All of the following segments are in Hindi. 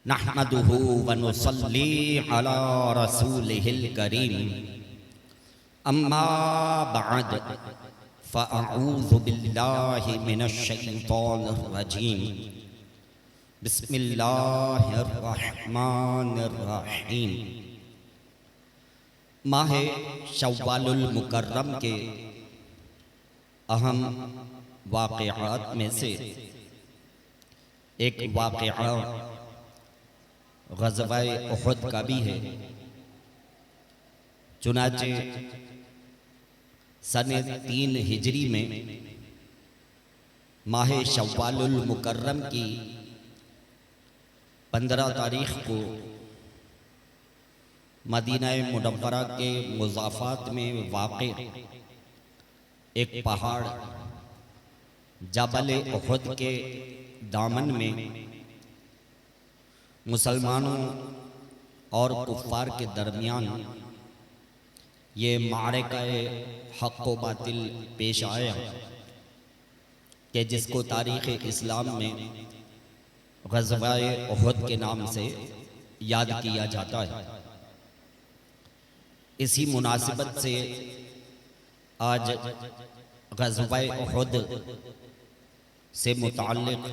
नहमदुहु व नुसल्ली अला रसूलिहिल करीम अम्मा बअद फ़अऊज़ु बिल्लाहि मिनश शैतानिर रजीम बिस्मिल्लाहिर रहमानिर रहीम। माह शव्वालुल मुकर्रम के अहम वाक़िआत में से एक वाक़िआ ग़ज़वाए उहद का भी है। चुनाचे सने 3 हिजरी में माह शव्वालुल मुकर्रम की 15 तारीख को मदीना मुनव्वरा के मुज़ाफ़ात में वाक़े एक पहाड़ जबल उहद के दामन में मुसलमानों और कुफ़ार के दरमियान ये मारका-ए हक़ व बातिल पेश आया कि जिसको तारीख़ इस्लाम में ग़ज़वाए उहद के नाम से याद किया जाता है। इसी मुनासिबत से आज ग़ज़वाए उहद से मुताल्लिक़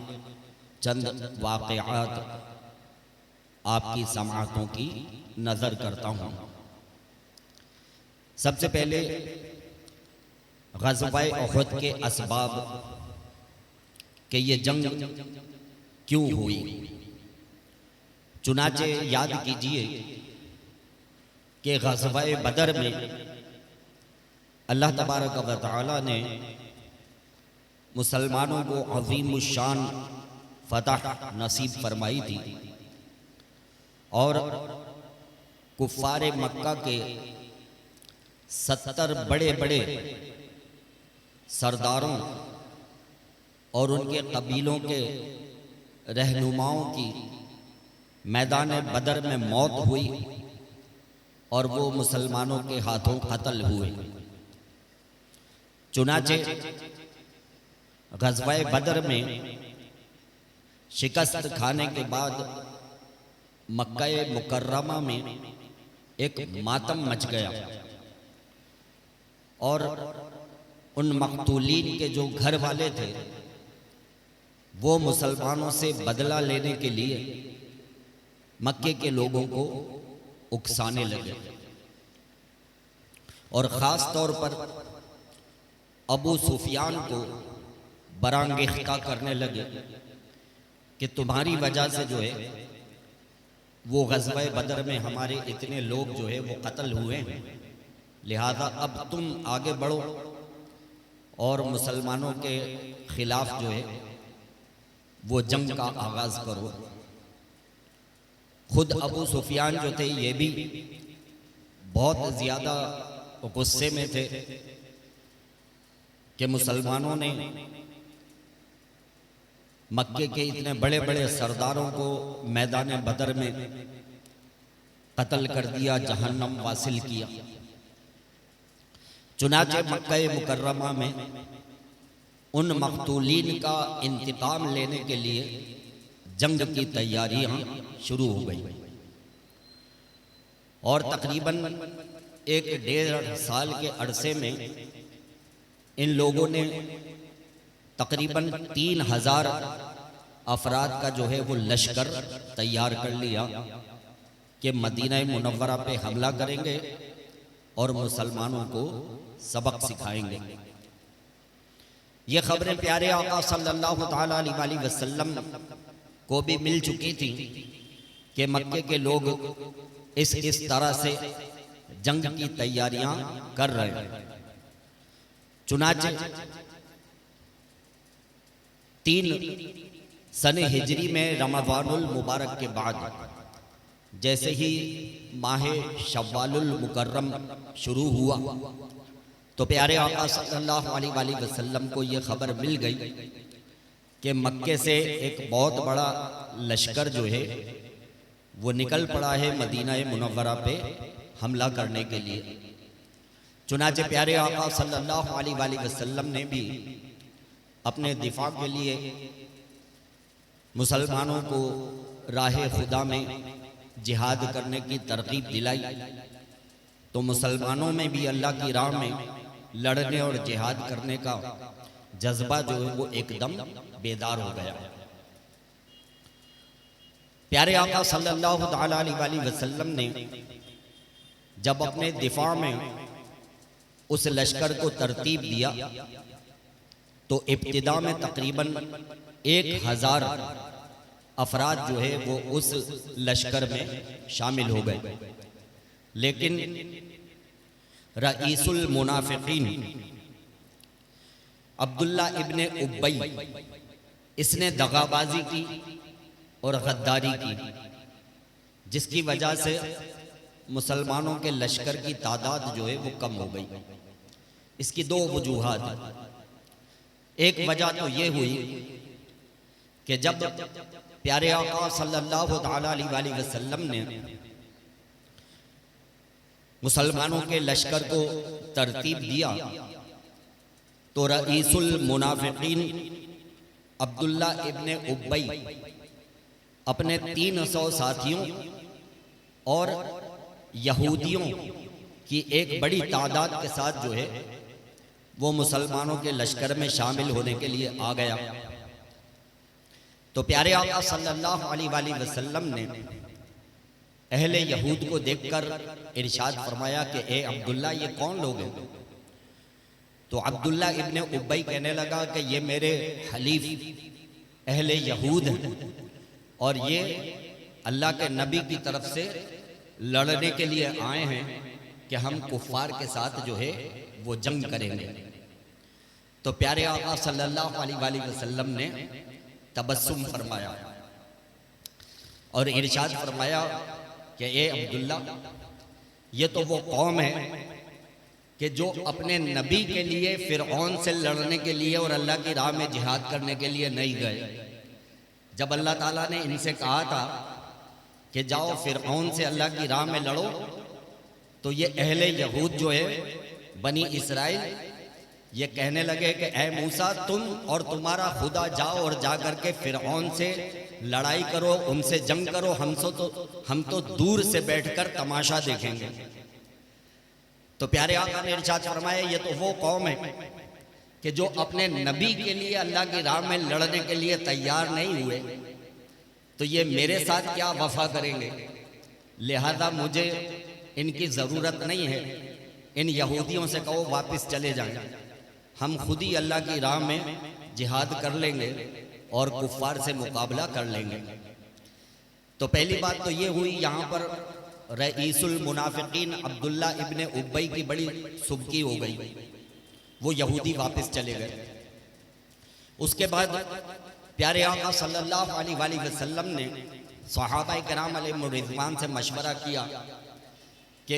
चंद वाक़िआत आपकी समाअतों की नज़र करता हूँ। सबसे पहले ग़ज़वाए उहद के असबाब कि ये जंग क्यों हुई। चुनाचे याद कीजिए कि ग़ज़वाए बदर में अल्लाह तबारक व तआला ने मुसलमानों को अज़ीमुश्शान फ़तह नसीब फरमाई थी और कुफ़ार मक्का के 70 बड़े बड़े सरदारों और उनके कबीलों के रहनुमाओं की मैदान बदर में मौत हुई और वो मुसलमानों के हाथों कत्ल हुए। चुनाचे ग़ज़वाए बदर में शिकस्त खाने के बाद मक्का-ए मुकर्रमा में एक मातम मच गया और उन मक़तूलीन के जो घर वाले थे वो मुसलमानों से बदला लेने के लिए मक्के के लोगों को उकसाने लगे और ख़ास तौर पर अबू सुफियान को बरांगेख्ता करने लगे कि तुम्हारी वजह से जो है वो ग़ज़वाए बदर में हमारे इतने लोग जो है वो कत्ल हुए हैं, लिहाजा अब तुम आगे बढ़ो और मुसलमानों के ख़िलाफ़ जो है वो जंग का आगाज़ करो। खुद अबू सुफियान जो थे ये भी बहुत ज़्यादा गुस्से में थे कि मुसलमानों ने मक्के के इतने बड़े बड़े सरदारों को मैदान बदर में कत्ल कर दिया, जहन्नम वासिल किया। चुनाचे मक्का मुकर्रमा में उन मक़तूलीन का इंतकाम लेने के लिए जंग की तैयारियां शुरू हो गई और तकरीबन 1-1.5 साल के अरसे में इन लोगों ने तकरीबन 3000 अफराद का जो है वो लश्कर तैयार कर लिया कि मदीना मुनव्वरा पे हमला करेंगे और मुसलमानों को सबक सिखाएंगे। ये खबरें प्यारे आका सल्लल्लाहु तआला अलैहि वसल्लम को भी मिल चुकी थी कि मक्के के लोग इस तरह से जंग की तैयारियां कर रहे हैं। चुनाचे 3 सने हिजरी में रमज़ानुल मुबारक के बाद जैसे ही माह शव्वालुल मुकर्रम शुरू हुआ तो प्यारे आका सल्लल्लाहु अलैहि वसल्लम को ये खबर मिल गई कि मक्के से एक बहुत बड़ा लश्कर जो है वो निकल पड़ा है मदीना मुनव्वरा पे हमला करने के लिए। चुनाचे प्यारे आका सल्लल्लाहु अलैहि वसल्लम ने भी अपने दिफा के लिए मुसलमानों को राह खुदा में जिहाद करने की तरकीब दिलाई, तो मुसलमानों में भी अल्लाह की राह में लड़ने और जिहाद करने का जज्बा जो है वो एकदम बेदार हो गया। प्यारे आका सल्लल्लाहु अलैहि वसल्लम ने जब अपने दिफा में उस लश्कर को तरतीब दिया तो इब्तिदा में तकरीबन 1000 अफराद जो है वो उस लश्कर में शामिल हो गए, लेकिन रईसुल मुनाफिकीन अब्दुल्ला इब्ने उब्बई इसने दगाबाजी की और गद्दारी की, जिसकी वजह से मुसलमानों के लश्कर की तादाद जो है वो कम हो गई। इसकी दो वजूहात। एक वजह तो ये हुई कि जब प्यारे आका सल्लल्लाहु अलैहि वसल्लम ने मुसलमानों के लश्कर को तरतीब दिया तो रईसुल मुनाफिकीन अब्दुल्ला इब्ने उब्बई अपने 300 साथियों और यहूदियों की एक बड़ी तादाद के साथ जो है वो मुसलमानों के लश्कर में शामिल होने के लिए आ गया। तो प्यारे आका सल्लल्लाहु अलैहि वसल्लम ने अहले यहूद को देखकर इरशाद फरमाया कि ए अब्दुल्ला, ये कौन लोग हैं? तो अब्दुल्ला इब्ने उब्बई कहने लगा कि ये मेरे हलीफ अहले यहूद हैं और ये अल्लाह के नबी की तरफ से लड़ने के लिए आए हैं कि हम कुफ्फार के साथ जो है वो जंग करेंगे। तो प्यारे आका सल्लल्लाहु अलैहि वसल्लम ने तबस्सुम फरमाया और इरशाद फरमाया कि ए अब्दुल्ला, ये तो वो कौम है कि जो अपने नबी के लिए फिरऔन से लड़ने के लिए और अल्लाह की राह में जिहाद करने के लिए नहीं गए। जब अल्लाह ताला ने इनसे कहा था कि जाओ फिरऔन से अल्लाह की राह में लड़ो, तो ये अहले यहूद जो है बनी इसराइल ये कहने लगे कि ए मूसा, तुम और तुम्हारा खुदा जाओ और जा करके फिरऔन से लड़ाई करो, उनसे जंग करो, हम तो दूर से बैठकर तमाशा देखेंगे। तो प्यारे आका ने इरशाद फरमाया, ये तो वो कौम है कि जो अपने नबी के लिए अल्लाह की राह में लड़ने के लिए तैयार नहीं हुए, तो ये मेरे साथ क्या वफा करेंगे? लिहाजा मुझे इनकी ज़रूरत नहीं है। इन यहूदियों से कहो वापस चले जाएं, हम खुद ही अल्लाह की राह में जिहाद कर लेंगे और कुफ्फार से मुकाबला कर लेंगे। तो पहली बात तो ये हुई, यहाँ पर रईसुल मुनाफिकीन अब्दुल्ला इब्ने उब्बई की बड़ी सुबकी हो गई, वो यहूदी वापस चले गए। उसके बाद प्यारे आका सल्लल्लाहु अलैहि वसल्लम ने सहाबाए किराम अलैहिम रिज़वान से मशवरा किया कि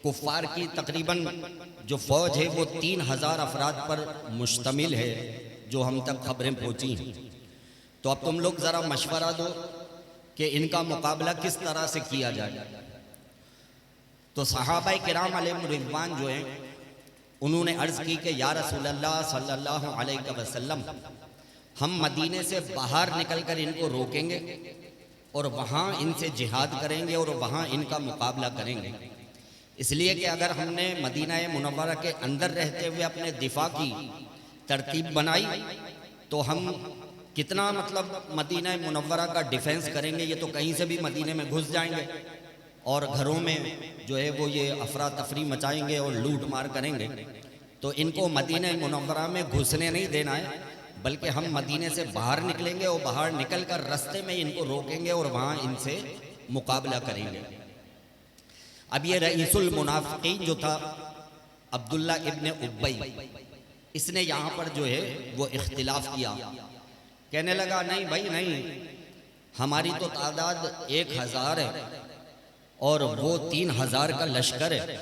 कुफ्फार की तकरीबन जो फ़ौज है वो 3000 अफराद पर मुश्तमिल है, जो हम तक खबरें पहुँची हैं। तो अब तुम लोग ज़रा मशवरा दो कि इनका मुकाबला किस तरह से किया जाए। तो सहाबाए किराम अलैहिम रिज़वान जो हैं उन्होंने अर्ज़ की कि या रसूलल्लाह सल्लल्लाहु अलैहि वसल्लम, हम मदीने से बाहर निकलकर इनको रोकेंगे और वहाँ इनसे जिहाद करेंगे और वहाँ इनका मुकाबला करेंगे। इसलिए कि अगर हमने मदीना मुनव्वरा के अंदर रहते हुए अपने दिफा की तरतीब बनाई तो हम कितना मदीना मुनव्वरा का डिफेंस करेंगे। ये तो कहीं से भी मदीने में घुस जाएंगे और घरों में जो है वो ये अफरा तफरी मचाएंगे और लूट मार करेंगे। तो इनको मदीना मुनव्वरा में घुसने नहीं देना है, बल्कि हम मदीने से बाहर निकलेंगे और बाहर निकल कर रास्ते में इनको रोकेंगे और वहाँ इनसे मुकाबला करेंगे। अब ये रईसुल मुनाफिकीन जो था अब्दुल्ला इब्ने उब्बई, इसने यहाँ पर जो है वो इख्तिलाफ किया, कहने लगा नहीं भाई नहीं, हमारी तो तादाद 1000 है और वो 3000 का लश्कर है,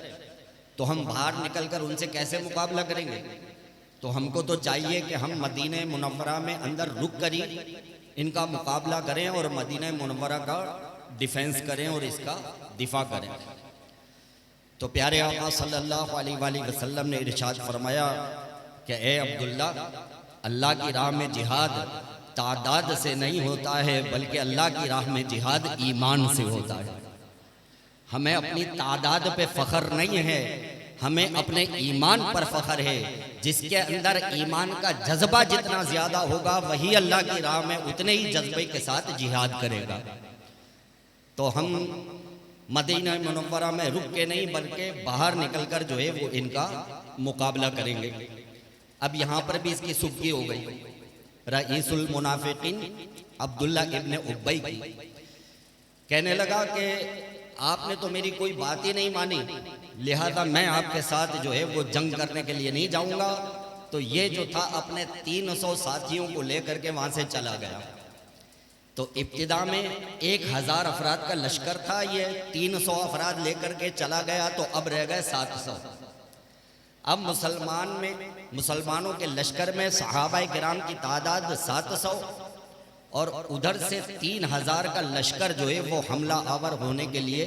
तो हम बाहर निकलकर उनसे कैसे मुकाबला करेंगे? तो हमको तो चाहिए कि हम मदीने मुनव्वरा में अंदर रुक कर ही इनका मुकाबला करें और मदीने मुनव्वरा का डिफेंस करें और इसका दिफा करें। तो प्यारे आका सल्लल्लाहु अलैहि वसल्लम ने इरशाद फरमाया कि ए अब्दुल्ला, अल्लाह की राह में जिहाद तादाद से नहीं होता है, बल्कि अल्लाह की राह में जिहाद ईमान से होता है। हमें अपनी तादाद पे फख्र नहीं है, हमें अपने ईमान पर फख्र है। जिसके अंदर ईमान का जज्बा जितना ज्यादा होगा, वही अल्लाह की राह में उतने ही जज्बे के साथ जिहाद करेगा। तो हम मदीना मुनव्वरा में रुक के नहीं, बल्कि बाहर निकलकर जो है वो इनका मुकाबला करेंगे। अब यहाँ पर भी इसकी सुबकी हो गई। रईसुल मुनाफिकीन अब्दुल्ला इब्ने उब्बई की कहने लगा कि आपने तो मेरी कोई बात ही नहीं मानी, लिहाजा मैं आपके साथ जो है वो जंग करने के लिए नहीं जाऊंगा। तो ये जो था अपने 300 साथियों को लेकर के वहां से चला गया। तो इब्तिदा में 1000 अफराद का लश्कर था, ये 300 अफराद लेकर के चला गया, तो अब रह गए 700। अब मुसलमानों के लश्कर में सहाबाए किराम की तादाद 700 और उधर से 3000 का लश्कर जो है वो हमला आवर होने के लिए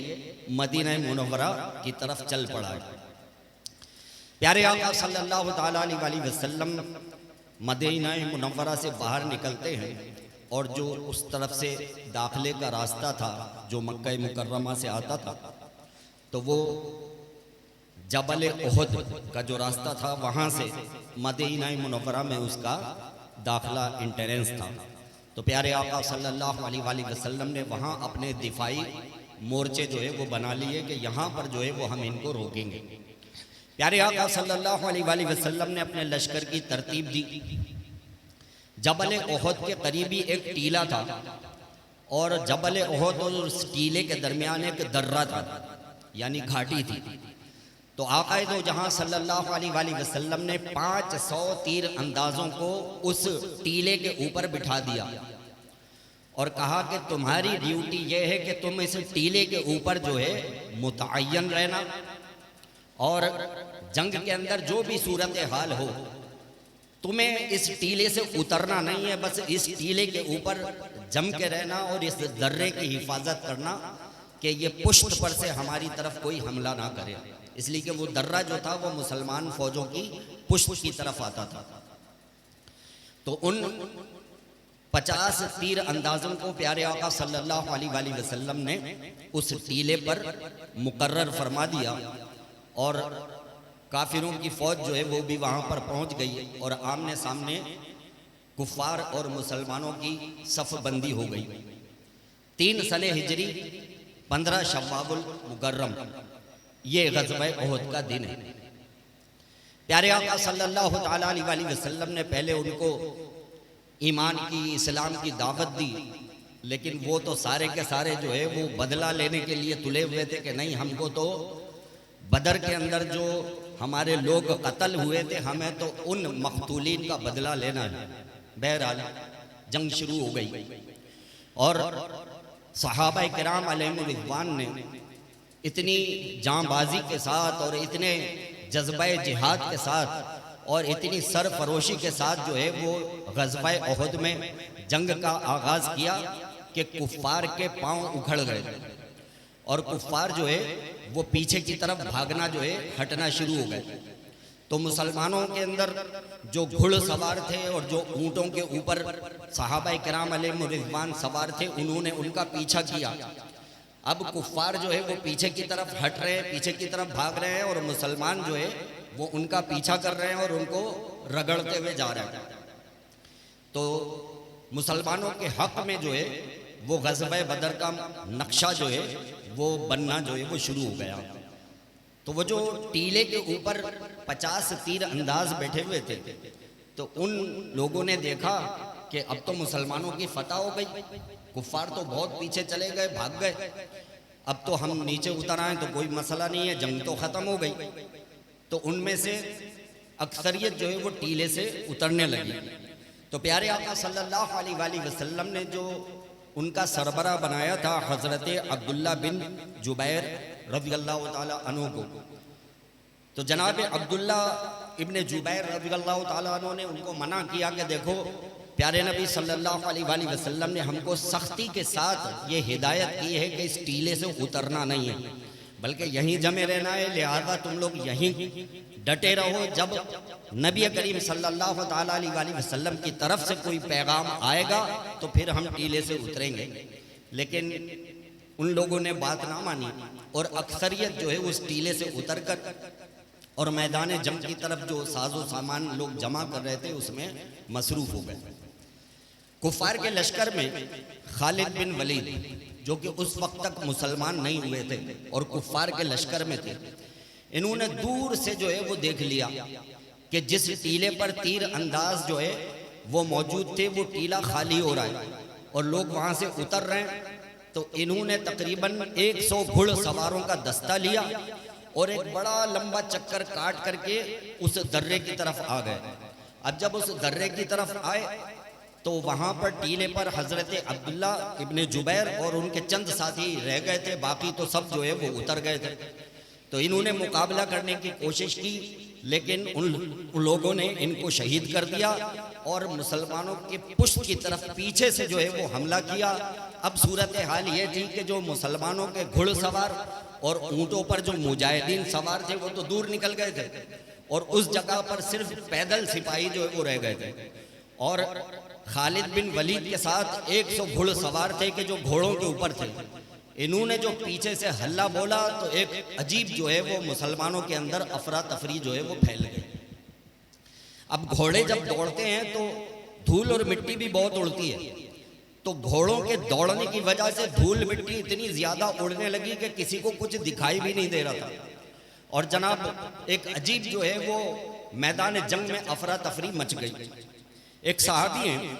मदीना मुनव्वरा की तरफ चल पड़ा है। प्यारे आका सल्लल्लाहु ताला अलैहि वसल्लम मदीना मुनव्वरा से बाहर निकलते हैं और जो उस तरफ से दाखिले का रास्ता था जो मक्का मुकर्रमा से आता था, तो वो जबल उहद का जो रास्ता था वहाँ से मदीना मुनव्वरा में उसका दाखिला एंट्रेंस था। तो प्यारे आका सल्लल्लाहु अलैहि वसल्लम ने वहाँ अपने दिफाई मोर्चे जो है वो बना लिए कि यहाँ पर जो है वो हम इनको रोकेंगे। प्यारे आका सल्लल्लाहु अलैहि वसल्लम ने अपने लश्कर की तरतीब दी। जबल उहद के करीबी एक टीला था और जबल उहद और उस टीले के दरमियान एक दर्रा था, यानी घाटी थी। तो आकाए दो जहां सल्लल्लाहु अलैहि वसल्लम ने 500 तीर अंदाजों को उस टीले के ऊपर बिठा दिया और कहा कि तुम्हारी ड्यूटी यह है कि तुम इस टीले के ऊपर जो है मुतअय्यन रहना और जंग के अंदर जो भी सूरत हाल हो तुम्हें इस टीले से उतरना नहीं है, बस इस टीले के ऊपर जम के रहना और इस दर्रे की हिफाजत करना कि ये पुष्ट पर से हमारी तरफ कोई हमला ना करे, इसलिए कि वो दर्रा जो था वो मुसलमान फौजों की पुष्ट की तरफ आता था। तो उन 50 तीर अंदाजों को प्यारे आका सल्लल्लाहु अलैहि वसल्लम ने उस टीले पर मुकर्रर फरमा दिया और काफिरों की फौज जो है वो भी वहां पर पहुंच गई और आमने सामने कुफार और मुसलमानों की सफ बंदी हो गई। 3 सने हिजरी 15 शव्वाल मुकर्रम ये ग़ज़वा उहद का दिन है। प्यारे आका सल्लल्लाहु ताला अलैहि वसल्लम ने पहले उनको ईमान की, इस्लाम की दावत दी, लेकिन वो तो सारे के सारे जो है वो बदला लेने के लिए तुले हुए थे कि नहीं, हमको तो बदर के अंदर जो हमारे लोग कत्ल हुए थे हमें तो उन मक़तूलीन का बदला लेना है। बहरहाल जंग शुरू हो गई और सहाबा किराम अलैहिम रिज़वान ने इतनी जांबाजी के साथ और इतने जज्बे जिहाद के साथ और इतनी सरफरोशी के साथ जो है वो ग़ज़वा उहद में जंग का आगाज़ किया कि कुफ़ार के पांव उखड़ गए और कुफ़ार जो है वो पीछे की तरफ भागना जो है हटना शुरू हो गए। तो मुसलमानों के अंदर जो घुड़सवार थे और जो ऊँटों के ऊपर सहाबा किराम अलैहिम रिज़वान सवार थे उन्होंने उनका पीछा किया। अब कुफ़ार जो है वो पीछे की तरफ हट रहे हैं, पीछे की तरफ भाग रहे हैं और मुसलमान जो है वो उनका पीछा कर रहे हैं और उनको रगड़ते हुए जा रहे हैं। तो मुसलमानों के हक में जो है वो ग़ज़वा बदर का नक्शा जो है वो बनना जो है वो शुरू हो गया। तो वो जो टीले के ऊपर 50 तीर अंदाज बैठे हुए थे, तो उन लोगों ने देखा कि अब तो मुसलमानों की फतह हो गई, कुफ़ार तो बहुत पीछे चले गए, भाग गए, अब तो हम नीचे उतर आए तो कोई मसला नहीं है, जंग तो ख़त्म हो गई। तो उनमें से अक्सरियत जो है वो टीले से उतरने लगी। तो प्यारे आका सल्लल्लाहु अलैहि वसल्लम ने जो उनका सरबरा बनाया था हज़रत अब्दुल्ला बिन जुबैर रज़ियल्लाहु ताला अन्हु को, तो जनाब अब्दुल्ला इब्ने जुबैर रज़ियल्लाहु ताला अन्हु ने उनको मना किया कि देखो प्यारे नबी सल्लल्लाहु अलैहि वसल्लम ने हमको सख्ती के साथ ये हिदायत की है कि इस टीले से उतरना नहीं है, बल्कि यहीं जमे रहना है, लिहाजा तुम लोग यहीं डटे रहो, जब नबी करीम सल्लल्लाहु ताला अलैहि वसल्लम की तरफ से कोई पैगाम आएगा तो फिर हम टीले से उतरेंगे। लेकिन उन लोगों ने बात ना मानी और अक्सरियत जो है उस टीले से उतरकर और मैदान जंग की तरफ जो साजो सामान लोग जमा कर रहे थे उसमें मसरूफ हो गए। कुफार के लश्कर में खालिद बिन वलीद, जो कि उस वक्त तक मुसलमान नहीं हुए थे और कुफार के लश्कर में थे, इन्होंने दूर से जो है वो देख लिया कि जिस टीले पर तीर अंदाज जो है वो मौजूद थे वो टीला खाली हो रहा है और लोग वहां से उतर रहे हैं। तो इन्होंने तकरीबन 100 घुड़ सवारों का दस्ता लिया और एक बड़ा लंबा चक्कर काट करके उस दर्रे की तरफ आ गए। अब जब उस दर्रे की तरफ आए तो वहां पर टीले पर हजरत अब्दुल्ला इब्ने जुबैर और उनके चंद साथी रह गए थे, बाकी तो सब जो है वो उतर गए थे। तो इन्होंने मुकाबला करने की कोशिश की, लेकिन उन लोगों ने इनको शहीद कर दिया और मुसलमानों के पुष्ट की तरफ पीछे से जो है वो हमला किया। अब सूरत हाल ये थी कि जो मुसलमानों के घुड़सवार और ऊंटों पर जो मुजाहिदीन सवार थे वो तो दूर निकल गए थे और उस जगह पर सिर्फ पैदल सिपाही जो है वो रह गए थे। और खालिद बिन वलीद के साथ 100 घुड़सवार थे कि जो घोड़ों के ऊपर थे। इन्होंने जो पीछे से हल्ला बोला तो एक अजीब जो है वो मुसलमानों के अंदर अफरा तफरी जो है वो फैल गई। अब घोड़े जब दौड़ते हैं तो धूल और मिट्टी भी बहुत उड़ती है, तो घोड़ों के दौड़ने की वजह से धूल मिट्टी इतनी ज्यादा उड़ने लगी कि किसी को कुछ दिखाई भी नहीं दे रहा था। और जनाब एक अजीब जो है वो मैदान जंग में अफरा तफरी मच गई। एक सहाबी हैं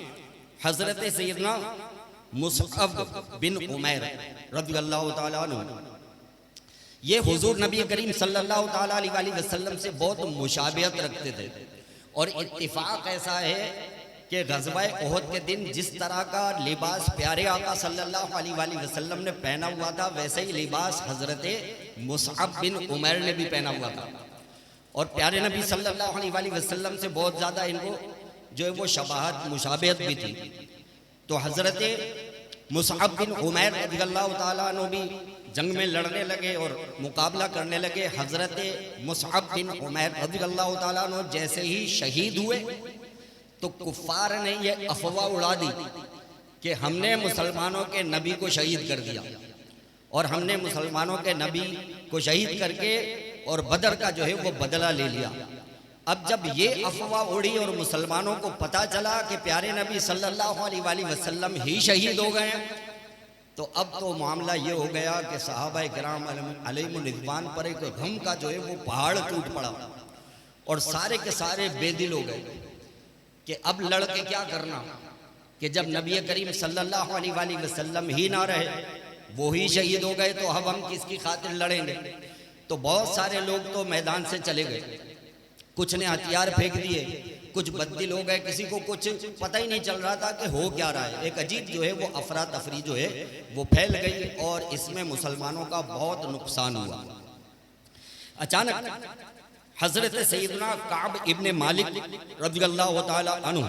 हजरत सैयदना मुसअब बिन उमैर रज़ियल्लाहु ताला अन्हु, ये हुजूर नबी करीम सल्लल्लाहु ताला अलैहि वसल्लम से बहुत मुशाबिहत रखते थे और इत्तिफाक ऐसा है कि ग़ज़वा उहद के दिन जिस तरह का लिबास प्यारे आका सल्लल्लाहु अलैहि वसल्लम ने पहना हुआ था वैसे ही लिबास हजरत मुसअब बिन उमैर ने भी पहना हुआ था। और प्यारे नबी सल्लल्लाहु अलैहि वसल्लम से बहुत ज़्यादा इनको जो है वो शबाहत मुशाबिहत भी थी। तो हजरत मुसअब बिन उमैर रज़ियल्लाहु ताला अन्हु भी जंग में लड़ने लगे और मुकाबला करने लगे। हजरत मुसअब बिन उमैर रज़ियल्लाहु ताला अन्हु जैसे ही शहीद हुए तो कुफ्फार ने यह अफवाह उड़ा दी कि हमने मुसलमानों के नबी को शहीद कर दिया और हमने मुसलमानों के नबी को शहीद करके और बदर का जो है वो बदला ले लिया। अब जब ये अफवाह उड़ी और मुसलमानों को पता चला कि प्यारे नबी सल्लल्लाहु अलैहि वसल्लम ही शहीद हो गए, तो अब तो मामला ये हो गया कि सहाबा किराम अलैहिमुर्रिज़वान पर एक गम का जो है वो पहाड़ टूट पड़ा और सारे के सारे बेदिल हो गए कि अब लड़के क्या करना, कि जब नबी करीम सल्लल्लाहु अलैहि वसल्लम ही ना रहे, वो ही शहीद हो गए, तो अब हम किसकी खातिर लड़ेंगे। तो बहुत सारे लोग तो मैदान से चले गए, कुछ ने हथियार फेंक दिए, कुछ बददिल हो गए, किसी को कुछ पता ही नहीं चल रहा था कि हो क्या रहा है। एक अजीब जो है वो अफरा तफरी जो है वो फैल गई और इसमें मुसलमानों का बहुत नुकसान हुआ। अचानक हजरत सैयदना काब इब्ने मालिक रज़ियल्लाहु ताला अन्हु,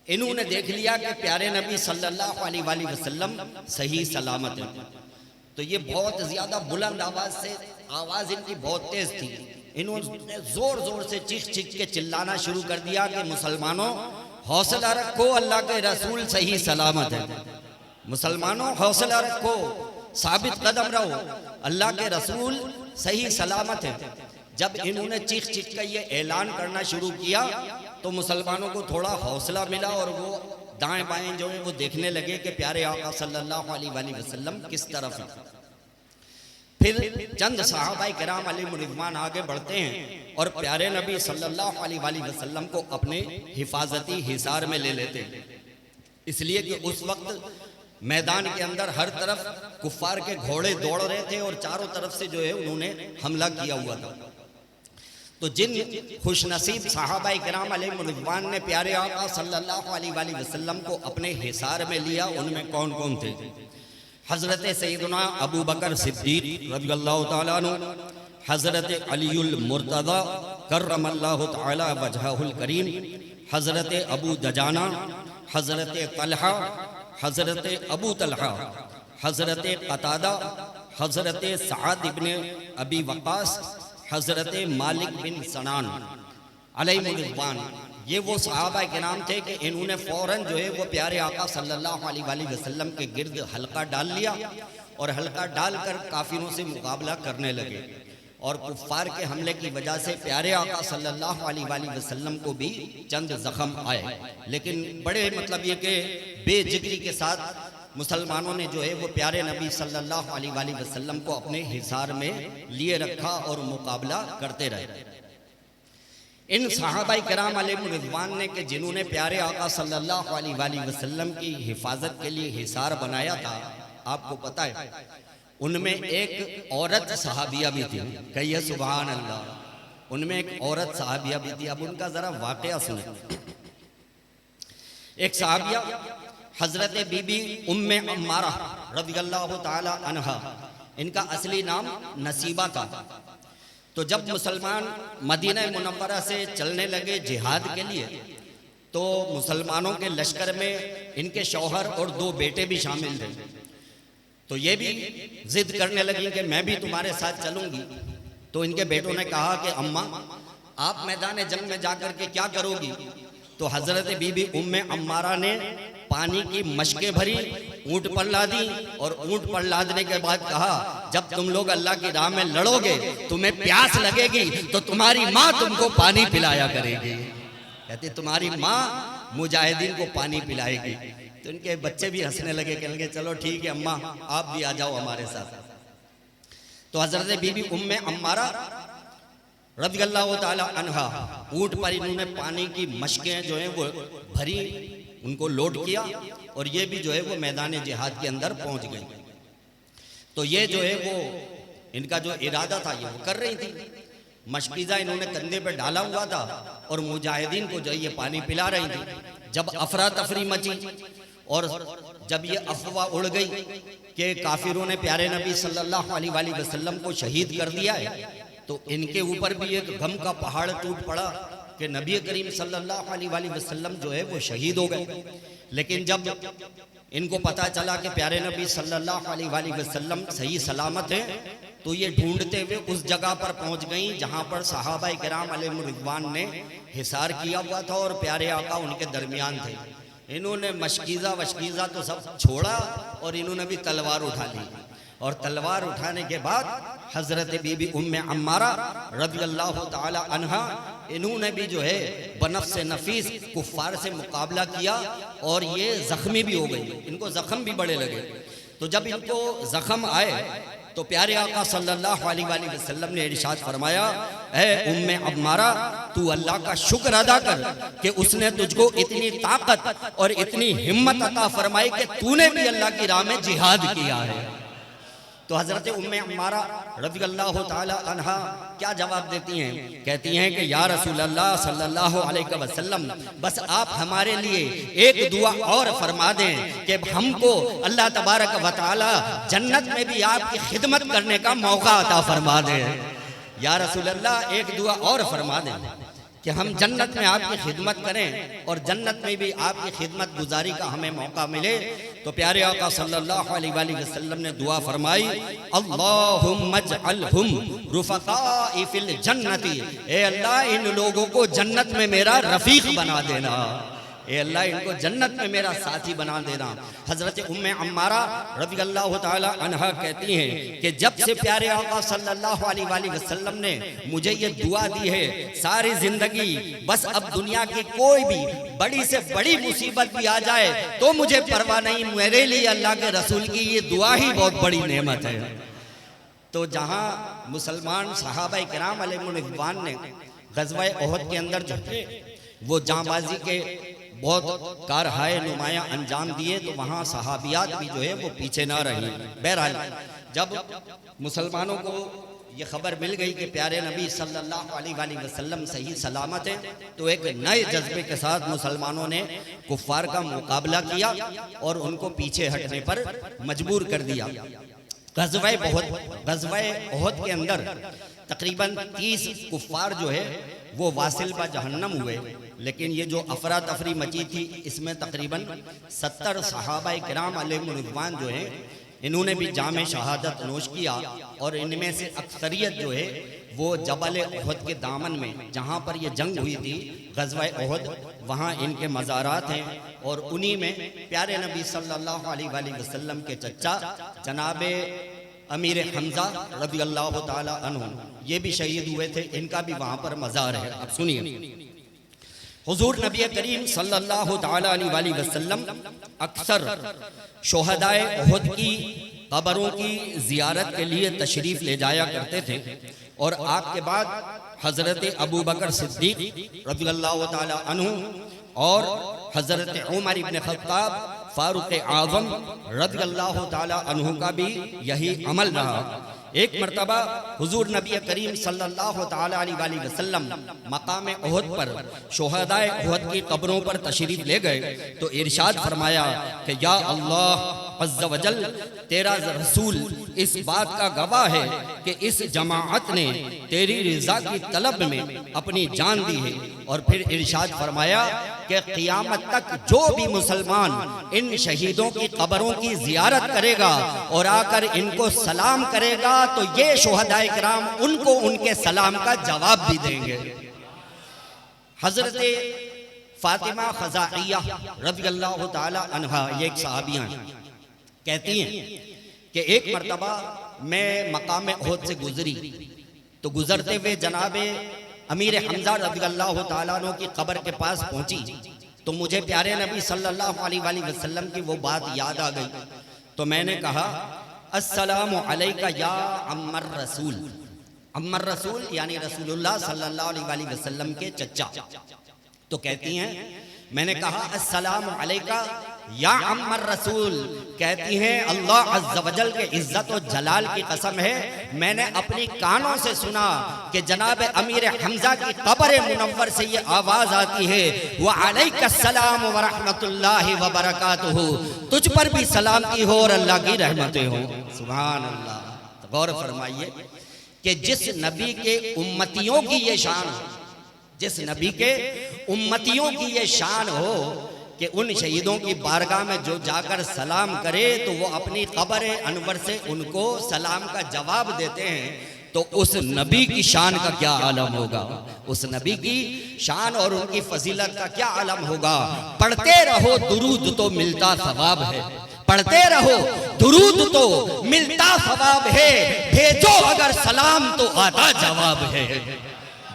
इन्होंने देख लिया कि प्यारे नबी सल्लल्लाहु अलैहि वसल्लम सही सलामत है। तो ये बहुत ज्यादा बुलंद आवाज से, आवाज इनकी बहुत तेज थी, इन्होंने जोर जोर से चीख चीख के चिल्लाना शुरू कर दिया कि मुसलमानों हौसला रखो, अल्लाह के रसूल सही सलामत है। मुसलमानों हौसला रखो, साबित कदम रहो, अल्लाह के रसूल सही सलामत है। जब इन्होंने चीख चीख कर ये ऐलान करना शुरू किया तो मुसलमानों को थोड़ा हौसला मिला और वो दाएं बाएं जो है वो देखने लगे कि प्यारे आका सल्लल्लाहु अलैहि वसल्लम किस तरफ है। फिर चंद सहाबाए किराम अलैहिमुर्रिज़वान आगे बढ़ते हैं और प्यारे नबी सल्लल्लाहु अलैहि वसल्लम को अपने हिफाजती हिसार में ले लेते हैं, इसलिए कि उस वक्त मैदान के अंदर हर तरफ कुफ्फार के घोड़े दौड़ रहे थे और चारों तरफ से जो है उन्होंने हमला किया हुआ था। तो जिन खुशनसीब सहाबाए किराम अलैहिमुर्रिज़वान ने प्यारे आका सल्लल्लाहु अलैहि वसल्लम को अपने हिसार में लिया, उनमें कौन कौन थे? हजरत सैयदना अबू बकर सिद्दीक रज़ियल्लाहु ताला अन्हु, हजरत अलीउल मुर्तज़ा कर्रमल्लाहु ताला वजहुल करीम, हजरत अबू दजाना, हजरत तलहा, हजरत अबू तलहा, हजरत कतादा, हजरत सआद इब्ने अबी वक़ास, हज़रत मालिक बिन सनान अलैहिर्रिज़वान, ये वो सहाबा के नाम थे कि इन्होंने फ़ौरन जो है वो प्यारे आका सल्लल्लाहु अलैहि वसल्लम के गिर्द हल्का डाल लिया और हल्का डालकर काफिरों से मुकाबला करने लगे। और कुफ्फार के हमले की वजह से प्यारे आका सल्लल्लाहु अलैहि वसल्लम को भी चंद जख्म आए, लेकिन बड़े मतलब ये कि बेजिगरी के साथ मुसलमानों ने जो है वो प्यारे नबी सल्लल्लाहु अलैहि वसल्लम को अपने हिसार में लिए रखा और मुकाबला करते रहे। इन सहाबाए किराम अलैहिर्रिज़वान ने कि जिन्होंने प्यारे आका सल्लल्लाहु अलैहि वसल्लम की हिफाजत के लिए हिसार बनाया था, आपको पता है उनमें एक औरत सहाबिया भी थी। कहिए सुभान अल्लाह। उनमें एक औरत सहाबिया भी थी। अब उनका जरा वाकया सुने। एक सहाबिया हजरत बीबी उम्मे अम्मारा रज़ियल्लाहु ताला अन्हा, इनका असली नाम नसीबा था। तो जब मुसलमान मदीना मुनव्वरा से चलने लगे जिहाद के लिए, तो मुसलमानों के लश्कर में इनके शौहर और 2 बेटे भी शामिल थे। तो ये भी जिद करने लगी कि मैं भी तुम्हारे साथ चलूंगी। तो इनके बेटों ने कहा कि अम्मा आप मैदान जंग में जाकर के क्या करोगी? तो हजरत बीबी उम्मे अम्मारा ने पानी की मशकें भरी, ऊंट पर लादी और ऊंट पर लादने के बाद कहा, जब तुम लोग अल्लाह की राह में लड़ोगे, तुम्हें प्यास लगेगी तो तुम्हारी माँ तुमको पानी पिलाया करेगी। कहती तुम्हारी माँ मुजाहिदीन को पानी पिलाएगी। तो इनके बच्चे भी हंसने लगे, कहने लगे चलो ठीक है अम्मा, आप भी आ जाओ हमारे साथ। तो हजरत बीबी उम्मे अम्मारा रज़ियल्लाहु ताला अन्हा ऊंट पर इन्होंने पानी की मशकें जो है वो भरी, उनको लोड किया और ये भी जो है वो मैदान जिहाद के अंदर पहुंच गई। तो ये जो है वो इनका जो इरादा था ये वो कर रही थी। मशकीज़ा इन्होंने कंधे पे डाला हुआ था और मुजाहिदीन को जो ये पानी पिला रही थी। जब अफरा तफरी मची और जब ये अफवाह उड़ गई कि काफिरों ने प्यारे नबी सल्लल्लाहु अलैहि वसल्लम को शहीद कर दिया है, तो इनके ऊपर भी एक गम का पहाड़ टूट पड़ा कि नबी करीम सल्लल्लाहु अलैहि वसल्लम जो है वो शहीद हो गए। लेकिन जब इनको पता चला कि प्यारे नबी सल्लल्लाहु अलैहि वसल्लम सही सलामत है, तो ये ढूंढते हुए उस जगह पर पहुंच गई जहां पर सहाबाए किराम अलैहिर्रिज़वान ने हिसार किया हुआ था और प्यारे आका उनके दरमियान थे। इन्होंने मशकीज़ा वशकीज़ा तो सब छोड़ा और इन्होंने भी तलवार उठा ली। और तलवार उठाने के बाद हजरत बीबी उम्मे अम्मारा रज़ियल्लाहु ताला अन्हा, इन्होंने भी जो है बनफ्स नफीस कुफ्फार से मुकाबला किया और ये जख्मी भी हो गई। इनको जख्म भी बड़े लगे। तो जब इनको जख्म आए तो प्यारे आका सल्लल्लाहु अलैहि वसल्लम ने इरशाद फरमाया, ऐ उम्मे अम्मारा, तू अल्लाह का शुक्र अदा कर कि उसने तुझको इतनी ताकत और इतनी हिम्मत अता फरमाई कि तूने भी अल्लाह की राह में जिहाद किया है। तो हजरत उम्मे अम्मारा रज़ियल्लाहु ताला अन्हा क्या जवाब देती हैं? कहती हैं कि या रसूल अल्लाह सल्लल्लाहु अलैहि वसल्लम, बस आप हमारे लिए एक दुआ और फरमा दें कि हमको अल्लाह तबारक व तआला जन्नत में भी आपकी खिदमत करने का मौका अता फरमा दें। या रसूल अल्लाह एक दुआ और फरमा दें कि हम जन्नत में आपकी खिदमत करें और जन्नत में भी आपकी खिदमत गुजारी का हमें मौका मिले। तो प्यारे आका सल्लल्लाहु अलैहि वसल्लम ने दुआ फरमाई, अल्लाहुम्मा जअलहुम रुफक़ाई फिल जन्नती, ए अल्लाह इन लोगों को जन्नत में मेरा रफीक बना देना। ए अल्लाह इनको जन्नत में मेरा साथी बना देना। हजरत उम्मे अम्मारा रज़ियल्लाहु ताला अन्हा कहती हैं कि जब से प्यारे आका सल्लल्लाहु अलैहि वसल्लम ने मुझे ये दुआ दी है, सारी जिंदगी बस अब दुनिया की कोई भी बड़ी से बड़ी मुसीबत भी आ जाए तो मुझे परवाह नहीं, मेरे लिए अल्लाह के रसूल की ये दुआ ही बहुत बड़ी नेमत है। तो जहाँ मुसलमान सहाबाए किराम अलैहिर्रिज़वान ने ग़ज़वा ओहद के अंदर जो थे वो जांबाजी के बहुत कारहाय नुमाया अंजाम दिए, तो वहाँ सहाबियात भी जो है वो पीछे ना रही। बहरहाल जब मुसलमानों को ये खबर मिल गई कि प्यारे नबी सल्लल्लाहु अलैहि वसल्लम सही सलामत है, तो एक नए जज्बे के साथ मुसलमानों ने कुफ्फार का मुकाबला किया और उनको पीछे हटने पर मजबूर कर दिया। ग़ज़वा ओहद के अंदर तकरीबन 30 कुफ्फार जो है वो वासिल ब जहन्नम हुए। लेकिन ये जो अफरा तफरी मची थी इसमें तकरीबन 70 सहाबाए किराम अलैहिर्रिज़वान जो हैं इन्होंने भी जामे शहादत नोश किया और इनमें से अक्सरियत जो है वो जबल उहद के दामन में जहाँ पर ये जंग हुई थी ग़ज़वा उहद, वहाँ इनके मज़ारात हैं और उन्हीं में प्यारे नबी सल्लल्लाहु अलैहि वसल्लम के चचा जनाबे अमीर हमज़ा रज़ी अल्लाह ताला अन्हु ये भी शहीद हुए थे, इनका भी वहाँ पर मज़ार है। अब सुनिए, हुज़ूर नबी करीम सल्लल्लाहु ताला अलैहि वसल्लम अक्सर शुहदाए उहद की कब्रों की ज़ियारत के लिए तशरीफ़ ले जाया करते थे और आपके बाद हज़रत अबू बकर सिद्दीक़ रज़ियल्लाहु ताला अन्हु और हज़रत उमर इब्न ख़त्ताब फ़ारूक़ आज़म रज़ियल्लाहु ताला अन्हु का भी यही अमल रहा। एक मरतबा हुजूर नबी करीम सल्लल्लाहु ताला अलैहि वसल्लम मकाम उहद पर शुहदाए उहद की कब्रों पर तशरीफ ले गए तो इरशाद फरमाया कि या अल्लाह अज़्ज़ा वजल, तेरा रसूल इस बात का गवाह है कि इस जमाअत ने तेरी रिज़ा की तलब में अपनी जान दी है। और फिर इरशाद फरमाया कि क़ियामत तक जो भी मुसलमान इन शहीदों की कब्रों की ज़ियारत करेगा और आकर इनको सलाम करेगा तो ये शुहदाए किराम उनको उनके सलाम का जवाब भी देंगे। हज़रत फ़ातिमा ख़ज़ाइया रज़ियल्लाहु ताला अन्हा, ये एक सहाबिया हैं, कहती हैं कि एक मरतबा मैं मकाम उहद से गुजरी तो गुजरते हुए जनाबे अमीर हमज़ा रज़ियल्लाहु ताला अन्हु की कब्र के पास पहुंची तो मुझे प्यारे नबी सल्लल्लाहु अलैहि वसल्लम की वो बात याद आ गई। तो मैंने कहा अस्सलामु अलैका या अम्मर रसूल। अम्मर रसूल यानी रसूलुल्लाह सल्लल्लाहु अलैहि वसल्लम के चचा। तो कहती हैं मैंने कहा अस्सलामु अलैका या अम्मर रसूल। कहती हैं अल्लाह अज़्ज़ा वजल के इज्जत और जलाल की कसम है, मैंने अपनी कानों से सुना कि जनाब अमीर हमज़ा की कब्र मुनव्वर से ये आवाज़ आती है व अलैकस्सलाम व रहमतुल्लाहि व बरकातुहू, तुझ पर भी सलामती हो और अल्लाह की रहमतें हो। सुभान अल्लाह। गौर फरमाइए कि जिस नबी के उम्मतियों की ये शान हो, जिस नबी के उम्मतियों की ये शान हो कि उन शहीदों की बारगाह में जो जाकर सलाम करे तो वो अपनी कब्र अनवर से उनको सलाम का जवाब देते हैं, तो उस नबी की शान का क्या आलम होगा, उस नबी की शान और उनकी फजीलत का क्या आलम होगा। पढ़ते रहो दुरूद तो मिलता सवाब है, पढ़ते रहो दुरूद तो मिलता सवाब है, भेजो अगर सलाम तो आता जवाब है,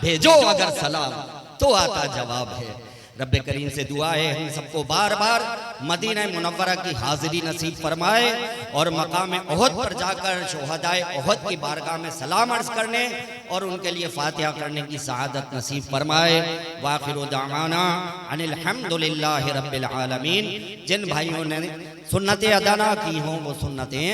भेजो अगर सलाम तो आता जवाब है। रब्बे करीम से दुआ है हम सबको बार बार मदीना मुनव्वरा की हाजिरी नसीब फरमाए और मकाम उहद पर जाकर शुहदाए उहद की बारगाह में सलाम अर्ज करने और उनके लिए फातिहा करने की सआदत नसीब फरमाए। वाखिरु दावाना अनिल हम्दुलिल्लाहि रब्बिल आलमीन। जिन भाइयों ने सुन्नतें अदा ना की हों वो सुन्नतें